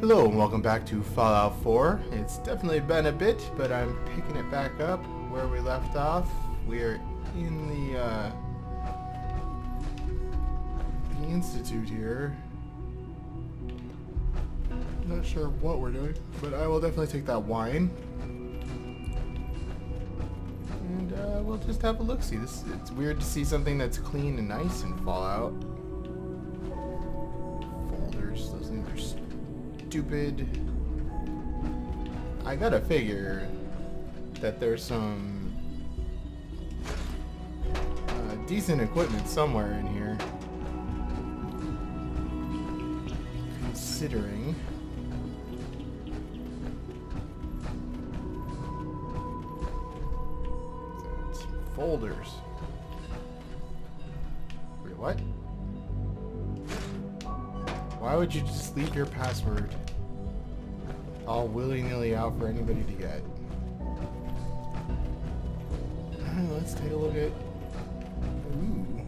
Hello and welcome back to Fallout 4. It's definitely been a bit, but I'm picking it back up where we left off. We're in the Institute here. Not sure what we're doing, but I will definitely take that wine. And we'll just have a look-see. It's weird to see something that's clean and nice in Fallout. Folders, those things are stupid. I gotta figure that there's some decent equipment somewhere in here. Considering some folders. Wait, what? Why would you just leave your password all willy-nilly out for anybody to get? Let's take a look at... Ooh.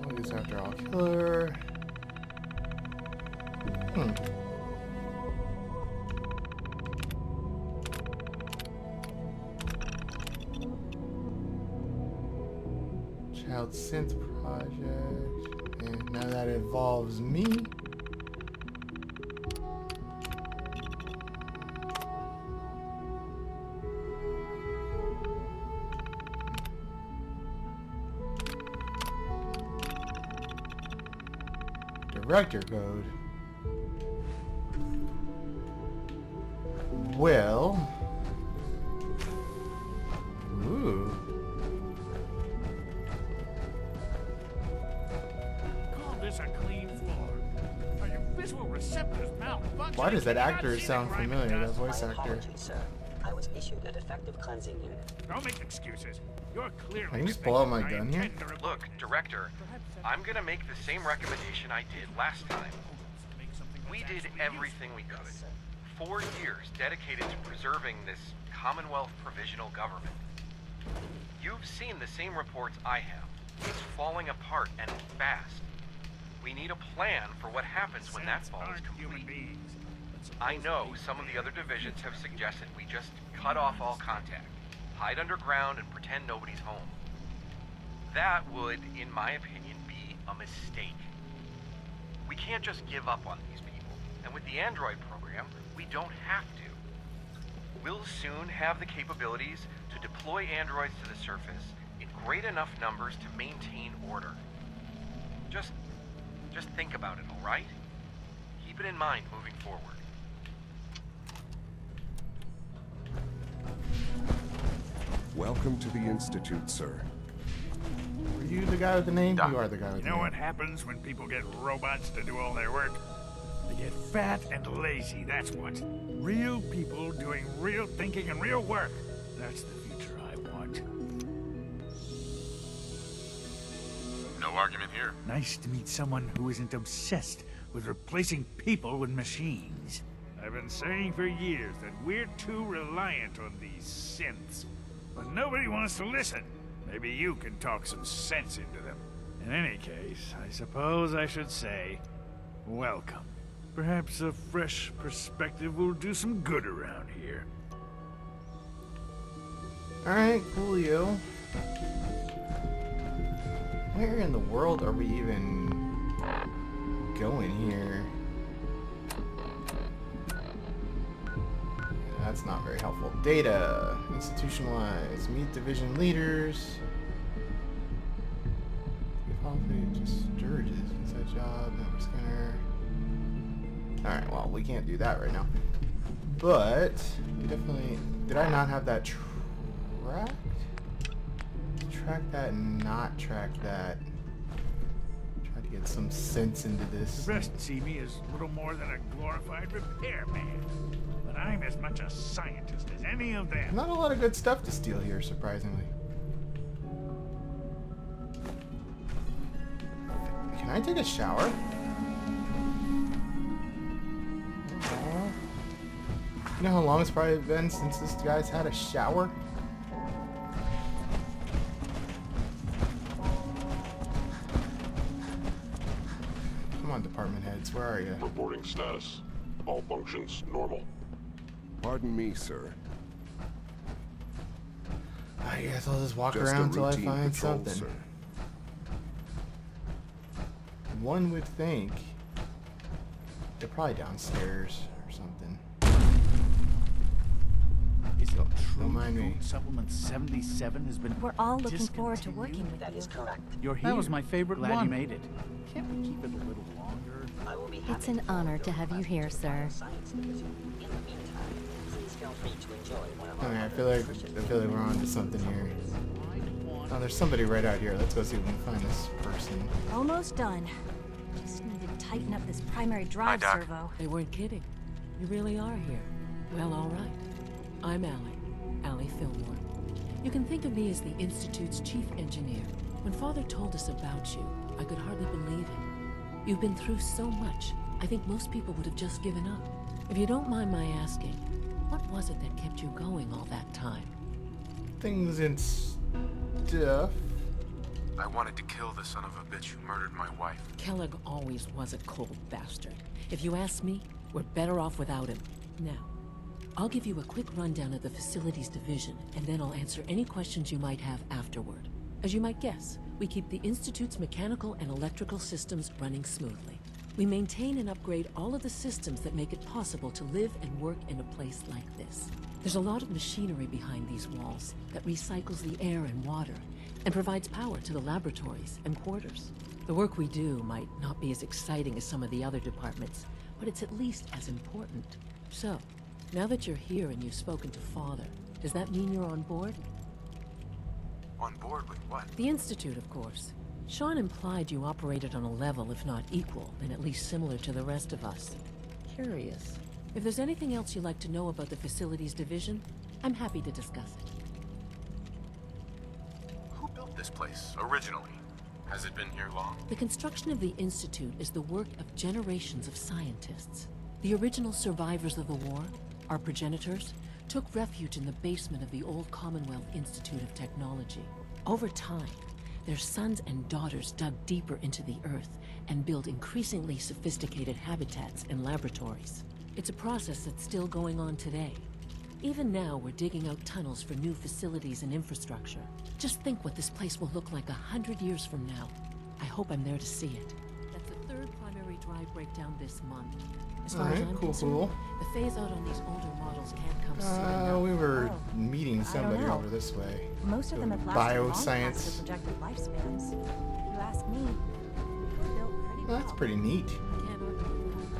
What is after all killer? Child Synth Project, and now that involves me. Director code. Well. Ooh. Call this a clean floor. Are your visual receptors malfunctioning? Why does that Can you actor not see sound the crime familiar? it That does? voice My actor. apologies, sir. I was issued a defective cleansing unit. Don't make excuses. You're clearly. I can just pull out my thinking gun I here? intend to report Look, you. Director, I'm gonna make the same recommendation I did last time. Make something that's We did actually everything we could. 4 years dedicated to preserving this Commonwealth provisional government. You've seen the same reports I have. It's falling apart and fast. We need a plan for what happens when that Synths falls aren't human complete. beings. I know some of the other divisions have suggested we just cut off all contact, hide underground, and pretend nobody's home. That would, in my opinion, be a mistake. We can't just give up on these people, and with the Android program, we don't have to. We'll soon have the capabilities to deploy androids to the surface in great enough numbers to maintain order. Just think about it, all right? Keep it in mind moving forward. Welcome to the Institute, sir. Are you the guy with the name? Doc. You are the guy with You the know name. what happens when people get robots to do all their work? They get fat and lazy, that's what. Real people doing real thinking and real work. That's the future I want. No argument here. Nice to meet someone who isn't obsessed with replacing people with machines. I've been saying for years that we're too reliant on these synths. But nobody wants to listen. Maybe you can talk some sense into them. In any case, I suppose I should say, welcome. Perhaps a fresh perspective will do some good around here. Alright, coolio. Where in the world are we even going here? That's not very helpful. Data. Institutionalized. Meet division leaders. Just Sturges. Inside job. Network scanner. Alright, well, we can't do that right now. But, we definitely... Did I not have that tracked? Track that and not track that. Try to get some sense into this. The rest see me as little more than a glorified repairman. But I'm as much a scientist as any of them. Not a lot of good stuff to steal here, surprisingly. Can I take a shower? You know how long it's probably been since this guy's had a shower? Come on, department heads, where are you? Reporting status. All functions normal. Pardon me, sir. I guess I'll just walk Just a around until I routine find patrol, something. sir. One would think they're probably downstairs or something. Is it Don't true mind me. Food Supplement 77 has been We're all looking forward to working with That you. is correct. You're here. That was my favorite Glad one. you made it. Can't we keep it a little longer? I will be It's happy an to honor forward to your have you request here, to the sir. Bioscience Division. In the meantime, please feel free to enjoy one of our Okay, I other feel like nutritious we're on to something here. Oh, there's somebody right out here. Let's go see if we can find this person. Almost done. Just need to tighten up this primary drive Doc. servo. They weren't kidding. You really are here. Well, all right. I'm Allie Fillmore. You can think of me as the Institute's chief engineer. When Father told us about you, I could hardly believe it. You've been through so much, I think most people would have just given up. If you don't mind my asking, what was it that kept you going all that time? Things and stuff. I wanted to kill the son of a bitch who murdered my wife. Kellogg always was a cold bastard. If you ask me, we're better off without him. Now, I'll give you a quick rundown of the Facilities Division, and then I'll answer any questions you might have afterward. As you might guess, we keep the Institute's mechanical and electrical systems running smoothly. We maintain and upgrade all of the systems that make it possible to live and work in a place like this. There's a lot of machinery behind these walls that recycles the air and water and provides power to the laboratories and quarters. The work we do might not be as exciting as some of the other departments, but it's at least as important. So, now that you're here and you've spoken to Father, does that mean you're on board? On board with what? The Institute, of course. Sean implied you operated on a level, if not equal, then at least similar to the rest of us. Curious. If there's anything else you'd like to know about the Facilities Division, I'm happy to discuss it. Who built this place, originally? Has it been here long? The construction of the Institute is the work of generations of scientists. The original survivors of the war, our progenitors, took refuge in the basement of the old Commonwealth Institute of Technology. Over time, their sons and daughters dug deeper into the earth and built increasingly sophisticated habitats and laboratories. It's a process that's still going on today. Even now, we're digging out tunnels for new facilities and infrastructure. Just think what this place will look like 100 years from now. I hope I'm there to see it. That's the third primary drive breakdown this month. As far as Alright, I'm cool, concerned, cool. the phase out on these older models can't come soon enough. We were Oh, meeting I don't somebody know. over this way. Most of them Go have to lasted long past bioscience. their projected lifespans. If you ask me, they're built pretty Well, that's well. pretty neat. Can't argue with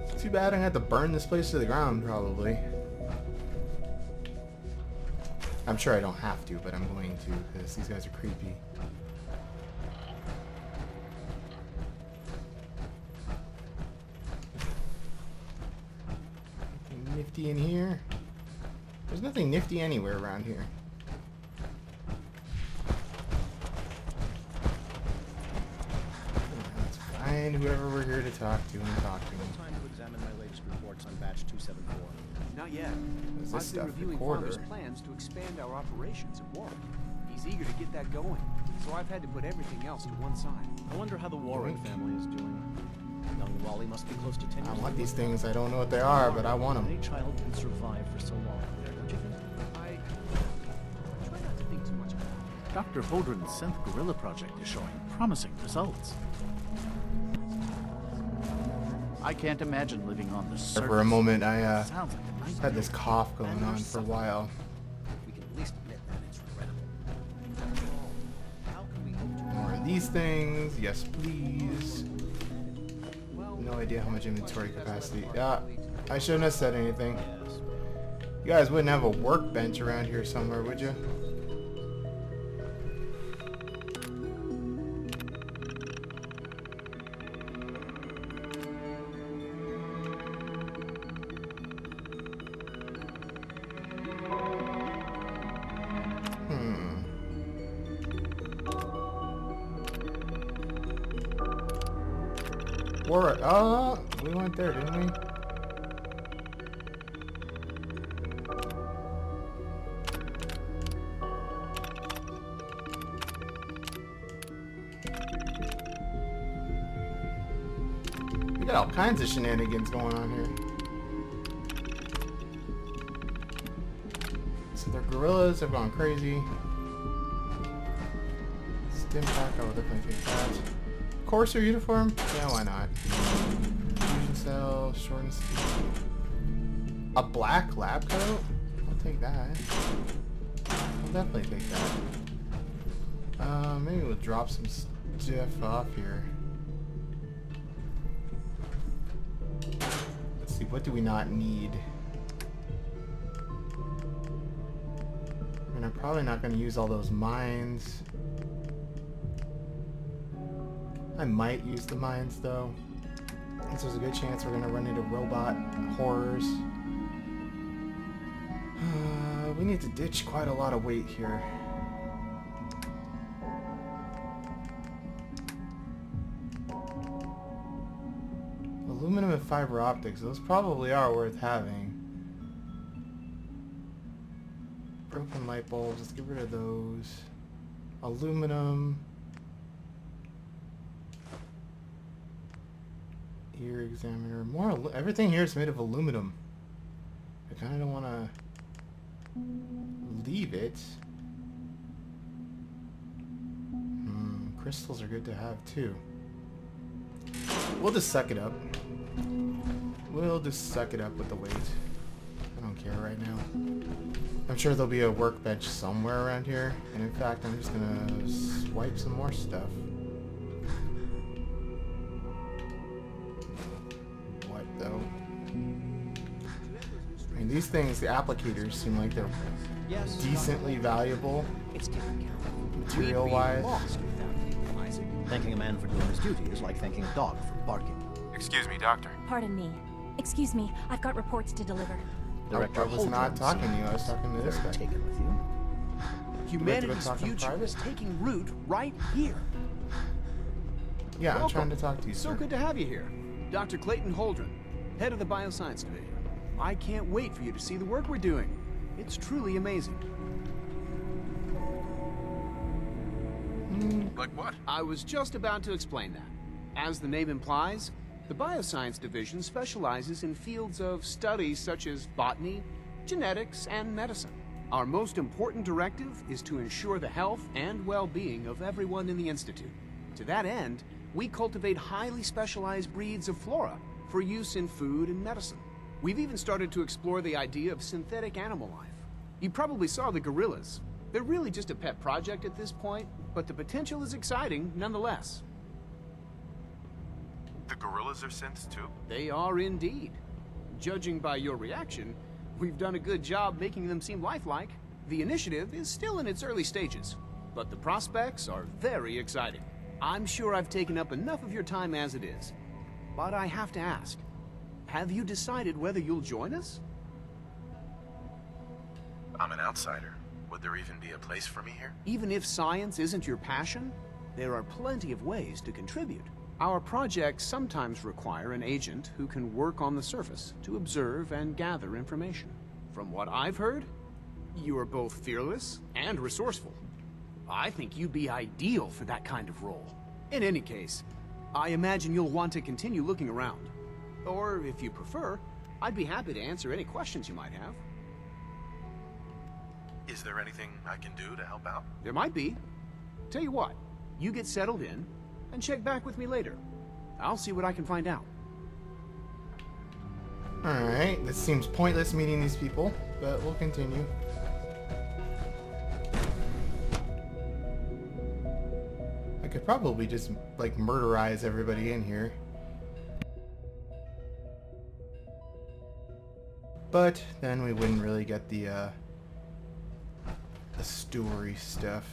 that. Too bad I had to burn this place to the ground, probably. I'm sure I don't have to, but I'm going to, because these guys are creepy. Anything nifty in here? There's nothing nifty anywhere around here. Let's find whoever we're here to talk to and talk to them. Time to examine my latest reports on batch 274. Not yet. What is I've this been stuff? reviewing Recorder. Father's plans to expand our operations at Warren. He's eager to get that going, so I've had to put everything else to one side. I wonder how the Warren Yoink. family is doing. Young Wally must be close to 10 I years want old. these things. I don't know what they are, but I want them. Any child can survive for so long. Don't you think? I try not to think too much about it. Dr. Holdren's synth gorilla project is showing promising results. I can't imagine living on the surface. For a moment, I Sounds like a nightmare. had this cough going on for a while. We can at least admit that it's regrettable. How can we hope to... More of these things. Yes, please. Well, No idea how much inventory capacity. Yeah, I shouldn't have said anything. You guys wouldn't have a workbench around here somewhere, would you? War. Oh, we went there, didn't we? We got all kinds of shenanigans going on here. So their gorillas have gone crazy. Stim pack, I will definitely take that. Courser uniform? Yeah, why not? Fusion cell, short and steep. A black lab coat? I'll take that. I'll definitely take that. Maybe we'll drop some stuff off here. Let's see, what do we not need? I mean, I'm probably not going to use all those mines. I might use the mines though, since there's a good chance we're gonna run into robot horrors. We need to ditch quite a lot of weight here. Aluminum and fiber optics, those probably are worth having. Broken light bulbs, let's get rid of those. Aluminum. Ear examiner. Everything here is made of aluminum. I kind of don't want to leave it. Crystals are good to have too. We'll just suck it up. We'll just suck it up with the weight. I don't care right now. I'm sure there'll be a workbench somewhere around here. And in fact, I'm just gonna swipe some more stuff. Though. I mean, these things, the applicators, seem like they're decently valuable material-wise. Thanking a man for doing his duty is like thanking a dog for barking. Excuse me, Doctor. Pardon me. Excuse me. I've got reports to deliver. Director I was not talking to you. I was talking to this guy. Taken with you. Humanity's future is taking root right here. Yeah, Welcome. I'm trying to talk to you, So sir. good to have you here. Dr. Clayton Holdren, head of the Bioscience Division. I can't wait for you to see the work we're doing. It's truly amazing. Like what? I was just about to explain that. As the name implies, the Bioscience Division specializes in fields of studies such as botany, genetics, and medicine. Our most important directive is to ensure the health and well-being of everyone in the Institute. To that end, we cultivate highly specialized breeds of flora for use in food and medicine. We've even started to explore the idea of synthetic animal life. You probably saw the gorillas. They're really just a pet project at this point, but the potential is exciting nonetheless. The gorillas are synths too? They are indeed. Judging by your reaction, we've done a good job making them seem lifelike. The initiative is still in its early stages, but the prospects are very exciting. I'm sure I've taken up enough of your time as it is, but I have to ask, have you decided whether you'll join us? I'm an outsider. Would there even be a place for me here? Even if science isn't your passion, there are plenty of ways to contribute. Our projects sometimes require an agent who can work on the surface to observe and gather information. From what I've heard, you are both fearless and resourceful. I think you'd be ideal for that kind of role. In any case, I imagine you'll want to continue looking around. Or, if you prefer, I'd be happy to answer any questions you might have. Is there anything I can do to help out? There might be. Tell you what, you get settled in, and check back with me later. I'll see what I can find out. Alright, this seems pointless meeting these people, but we'll continue. I could probably just, like, murderize everybody in here. But then we wouldn't really get the story stuff.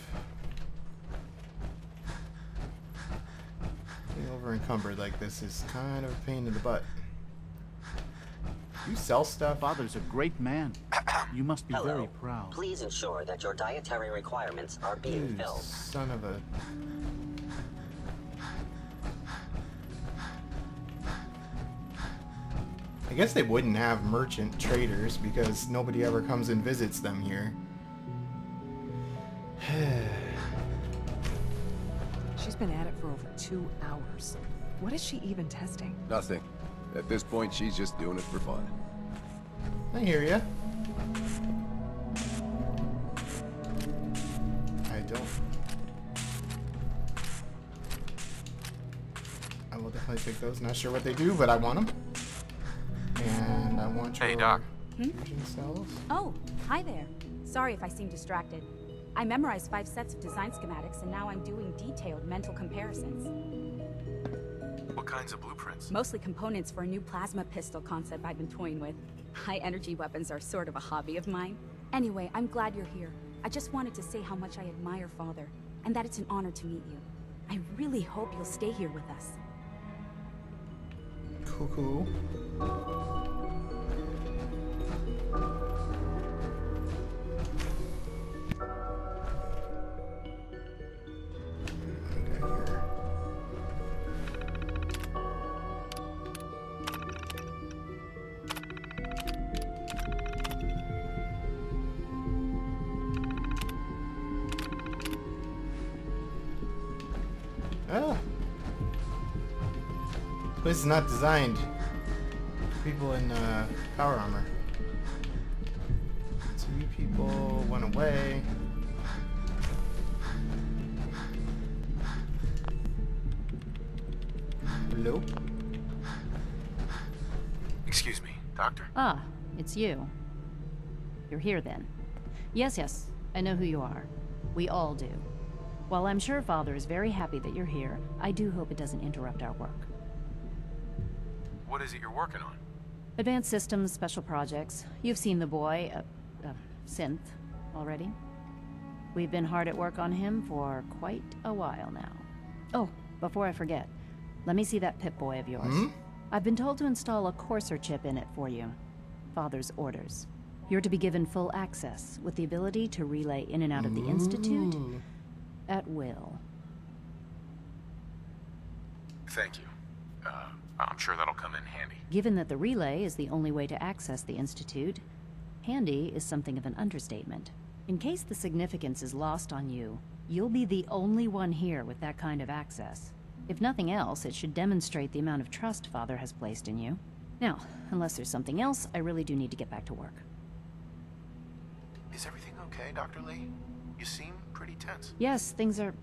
Being over encumbered like this is kind of a pain in the butt. You sell stuff? Father's a great man. You must be Hello. very proud. Please ensure that your dietary requirements are being You filled. son of a... I guess they wouldn't have merchant traders because nobody ever comes and visits them here. She's been at it for over 2 hours. What is she even testing? Nothing. At this point, she's just doing it for fun. I hear ya. I will definitely take those. Not sure what they do, but I want them. And I want your... Hey, Doc. Fusion cells. Oh, hi there. Sorry if I seem distracted. I memorized 5 sets of design schematics, and now I'm doing detailed mental comparisons. What kinds of blueprints? Mostly components for a new plasma pistol concept I've been toying with. High-energy weapons are sort of a hobby of mine. Anyway, I'm glad you're here. I just wanted to say how much I admire Father, and that it's an honor to meet you. I really hope you'll stay here with us. Cool. Oh. This place is not designed for people in power armor. 3 people went away. Hello? Excuse me, Doctor? Ah, it's you. You're here then. Yes, I know who you are. We all do. While I'm sure Father is very happy that you're here, I do hope it doesn't interrupt our work. What is it you're working on? Advanced systems, special projects. You've seen the boy, Synth, already. We've been hard at work on him for quite a while now. Oh, before I forget, let me see that Pip-Boy of yours. I've been told to install a Courser chip in it for you. Father's orders. You're to be given full access, with the ability to relay in and out of the Institute at will. Thank you. I'm sure that'll come in handy. Given that the relay is the only way to access the Institute, handy is something of an understatement. In case the significance is lost on you, you'll be the only one here with that kind of access. If nothing else, it should demonstrate the amount of trust Father has placed in you. Now, unless there's something else, I really do need to get back to work. Is everything okay, Dr. Lee? You seem pretty tense. Yes, things are...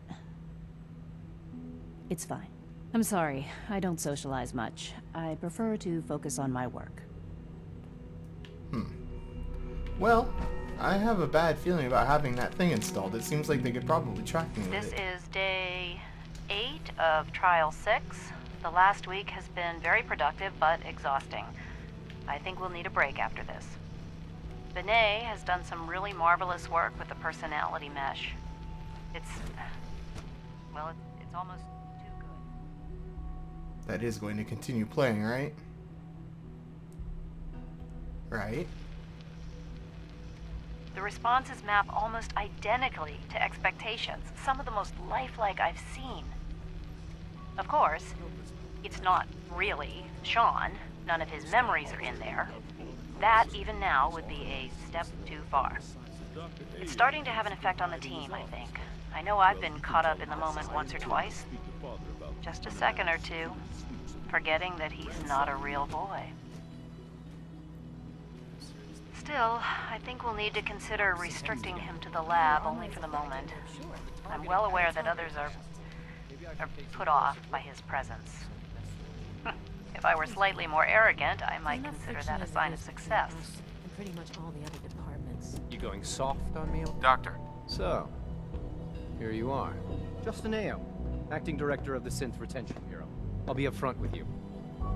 It's fine. I'm sorry, I don't socialize much. I prefer to focus on my work. Well, I have a bad feeling about having that thing installed. It seems like they could probably track me with This it. is day 8 of Trial 6. The last week has been very productive, but exhausting. I think we'll need a break after this. Benet has done some really marvelous work with the personality mesh. It's almost too good. That is going to continue playing, right? Right. The responses map almost identically to expectations, some of the most lifelike I've seen. Of course, it's not really Sean. None of his memories are in there. That, even now, would be a step too far. It's starting to have an effect on the team, I think. I know I've been caught up in the moment once or twice. Just a second or two, forgetting that he's not a real boy. Still, I think we'll need to consider restricting him to the lab only for the moment. I'm well aware that others are put off by his presence. If I were slightly more arrogant, I might consider that a sign of success. And pretty much all the other departments. You going soft on me? Doctor. So, here you are. Justin Ayo, Acting Director of the Synth Retention Bureau. I'll be upfront with you.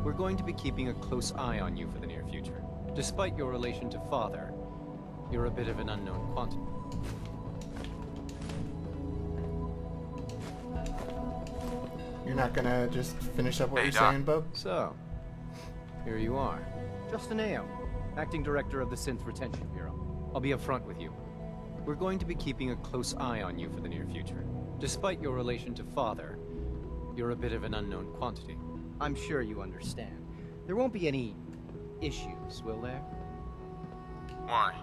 We're going to be keeping a close eye on you for the near future. Despite your relation to Father, you're a bit of an unknown quantity. You're not gonna just finish up what you're saying, Bub? So, here you are. Justin Ayo, Acting Director of the Synth Retention Bureau. I'll be upfront with you. We're going to be keeping a close eye on you for the near future. Despite your relation to Father, you're a bit of an unknown quantity. I'm sure you understand. There won't be any issues, will there? Why?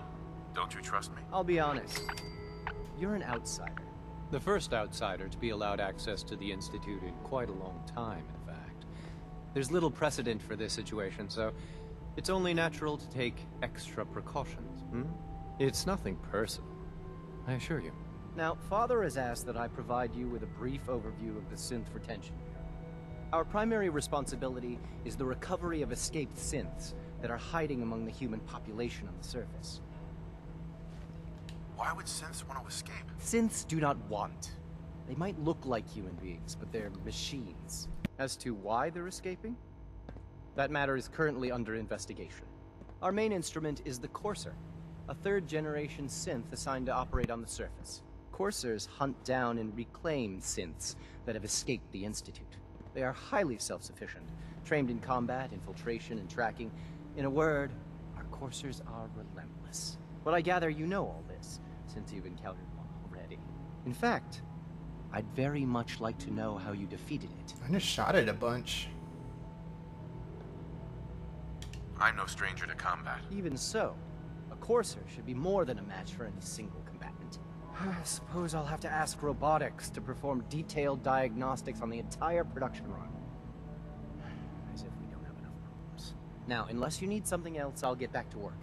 Don't you trust me? I'll be honest. You're an outsider. The first outsider to be allowed access to the Institute in quite a long time, in fact. There's little precedent for this situation, so it's only natural to take extra precautions, It's nothing personal, I assure you. Now, Father has asked that I provide you with a brief overview of the Synth Retention Bureau. Our primary responsibility is the recovery of escaped synths that are hiding among the human population on the surface. Why would synths want to escape? Synths do not want. They might look like human beings, but they're machines. As to why they're escaping? That matter is currently under investigation. Our main instrument is the Courser, a third-generation synth assigned to operate on the surface. Coursers hunt down and reclaim synths that have escaped the Institute. They are highly self-sufficient, trained in combat, infiltration, and tracking. In a word, our Coursers are relentless. But I gather you know all this, since you've encountered one already. In fact, I'd very much like to know how you defeated it. I just shot it a bunch. I'm no stranger to combat. Even so, a Courser should be more than a match for any single combatant. I suppose I'll have to ask robotics to perform detailed diagnostics on the entire production run. As if we don't have enough problems. Now, unless you need something else, I'll get back to work.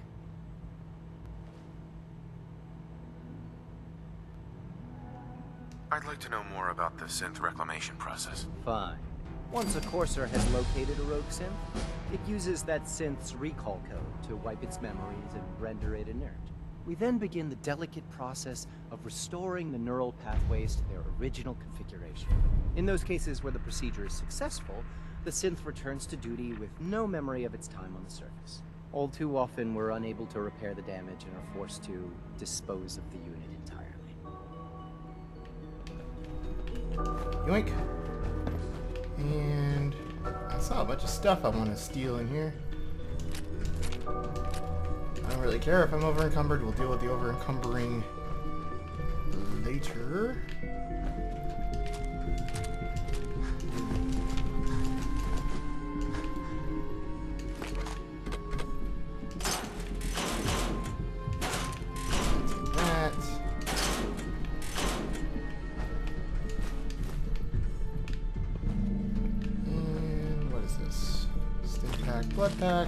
I'd like to know more about the synth reclamation process. Fine. Once a Courser has located a rogue synth, it uses that synth's recall code to wipe its memories and render it inert. We then begin the delicate process of restoring the neural pathways to their original configuration. In those cases where the procedure is successful, the synth returns to duty with no memory of its time on the surface. All too often, we're unable to repair the damage and are forced to dispose of the unit entirely. Yoink. And I saw a bunch of stuff I want to steal in here. I don't really care if I'm over encumbered. We'll deal with the over encumbering later. Blood pack.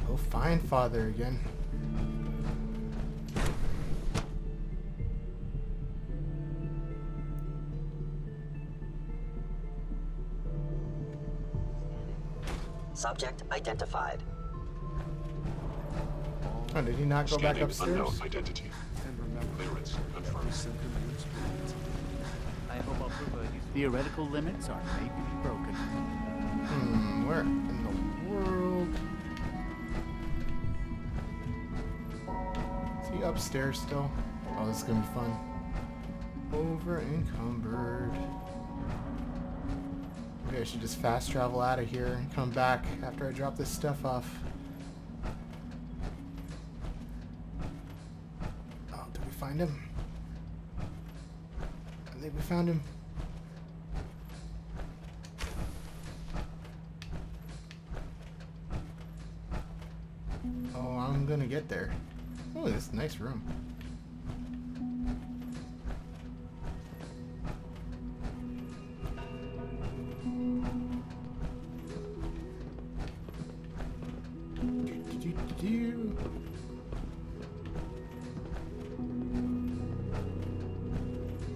Oh, find Father again. Subject identified. Oh, did he not go back upstairs? Unknown identity. Clearance confirmed. I hope our theoretical limits are made to be broken. Where in the world? Is he upstairs still? Oh, this is gonna be fun. Over encumbered. Maybe I should just fast travel out of here and come back after I drop this stuff off. Oh, did we find him? I think we found him. Oh, I'm gonna get there. Oh, this is a nice room.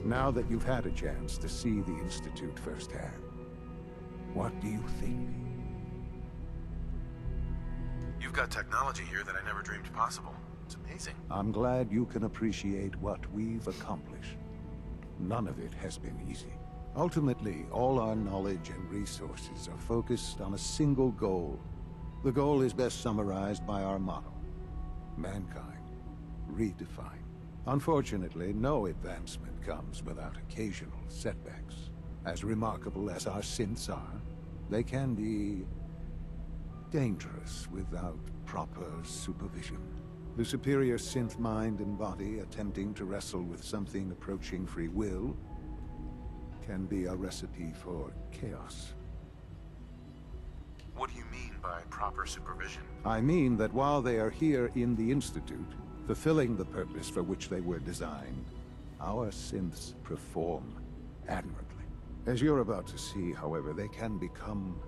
Now that you've had a chance to see the Institute firsthand, what do you think? You've got technology here that I never dreamed possible. It's amazing. I'm glad you can appreciate what we've accomplished. None of it has been easy. Ultimately, all our knowledge and resources are focused on a single goal. The goal is best summarized by our motto: mankind redefined. Unfortunately, no advancement comes without occasional setbacks. As remarkable as our synths are, they can be dangerous without proper supervision. The superior synth mind and body attempting to wrestle with something approaching free will can be a recipe for chaos. What do you mean by proper supervision. I mean that while they are here in the Institute, fulfilling the purpose for which they were designed, our synths perform admirably. As you're about to see, however, they can become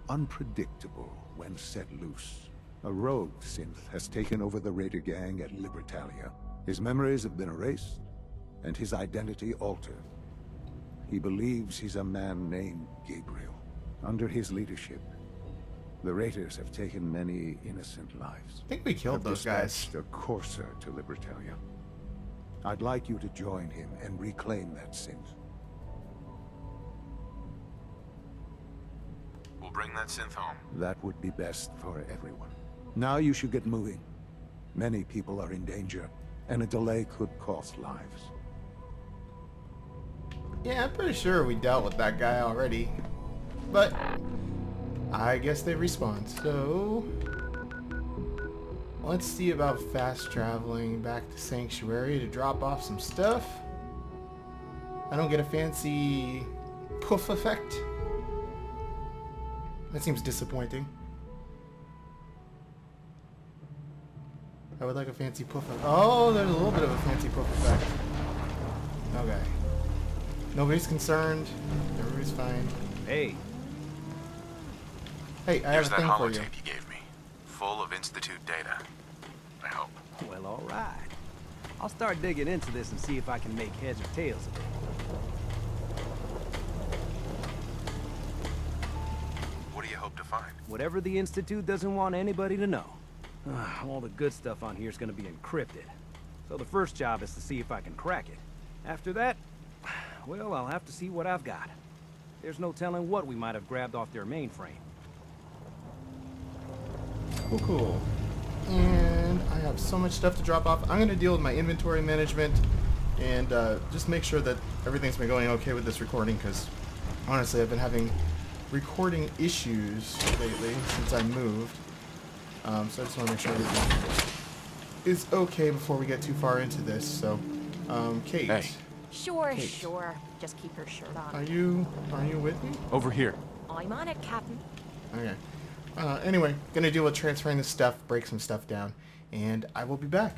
unpredictable when set loose. A rogue synth has taken over the Raider gang at Libertalia. His memories have been erased, and his identity altered. He believes he's a man named Gabriel. Under his leadership, the Raiders have taken many innocent lives. I think we killed those guys. A courser to Libertalia. I'd like you to join him and reclaim that synth. We'll bring that synth home. That would be best for everyone. Now you should get moving. Many people are in danger, and a delay could cost lives. Yeah, I'm pretty sure we dealt with that guy already. But I guess they respawn. So let's see about fast traveling back to Sanctuary to drop off some stuff. I don't get a fancy poof effect. That seems disappointing. I would like a fancy poof effect. Oh, there's a little bit of a fancy poof effect. Okay. Nobody's concerned. Everybody's fine. Hey. Hey, I have a Here's that thing for you. holotape you gave me. Full of Institute data. I hope. Well, all right. I'll start digging into this and see if I can make heads or tails of it. What do you hope to find? Whatever the Institute doesn't want anybody to know. All the good stuff on here is going to be encrypted. So the first job is to see if I can crack it. After that, well, I'll have to see what I've got. There's no telling what we might have grabbed off their mainframe. Cool, cool. And I have so much stuff to drop off. I'm going to deal with my inventory management and just make sure that everything's been going okay with this recording, because honestly I've been having recording issues lately since I moved. So I just want to make sure everything is okay before we get too far into this. So, Kate. Hey. Sure, Kate. sure. Just keep your shirt on. Are you with me? Over here. I'm on it, Captain. Okay. Anyway, gonna deal with transferring this stuff, break some stuff down, and I will be back.